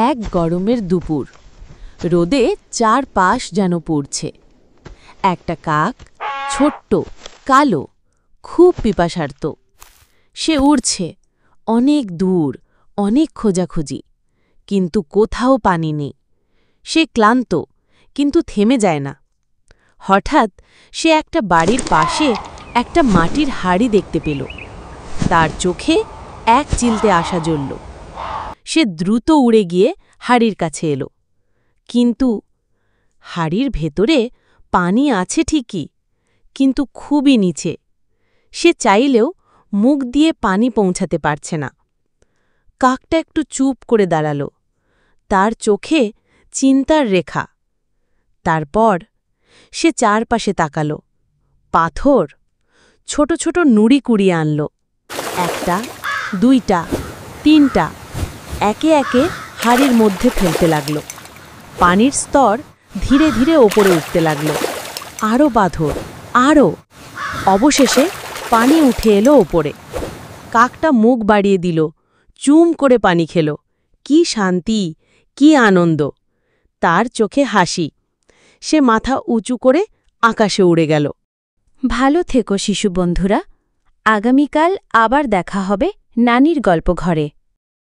এক গরমের দুপুর, রোদে চারপাশ যেন পড়ছে। একটা কাক, ছোট্ট, কালো, খুব পিপাসার্ত। সে উড়ছে অনেক দূর, অনেক খোঁজাখুঁজি, কিন্তু কোথাও পানি নেই। সে ক্লান্ত, কিন্তু থেমে যায় না। হঠাৎ সে একটা বাড়ির পাশে একটা মাটির হাঁড়ি দেখতে পেল। তার চোখে এক চিলতে আশা জ্বলল। সে দ্রুত উড়ে গিয়ে হাঁড়ির কাছে এলো, কিন্তু হাঁড়ির ভেতরে পানি আছে ঠিকই, কিন্তু খুবই নিচে। সে চাইলেও মুখ দিয়ে পানি পৌঁছাতে পারছে না। কাকটা একটু চুপ করে দাঁড়াল, তার চোখে চিন্তার রেখা। তারপর সে চারপাশে তাকাল। পাথর, ছোট ছোট নুড়ি কুড়িয়ে আনল। একটা, দুইটা, তিনটা, একে একে হাঁড়ির মধ্যে ফেলতে লাগল। পানির স্তর ধীরে ধীরে ওপরে উঠতে লাগল। আরও পাথর, আরও। অবশেষে পানি উঠে এলো ওপরে। কাকটা মুখ বাড়িয়ে দিল, চুম করে পানি খেল। কি শান্তি, কি আনন্দ! তার চোখে হাসি। সে মাথা উঁচু করে আকাশে উড়ে গেল। ভালো থেকো শিশু বন্ধুরা। আগামীকাল আবার দেখা হবে নানির গল্প ঘরে।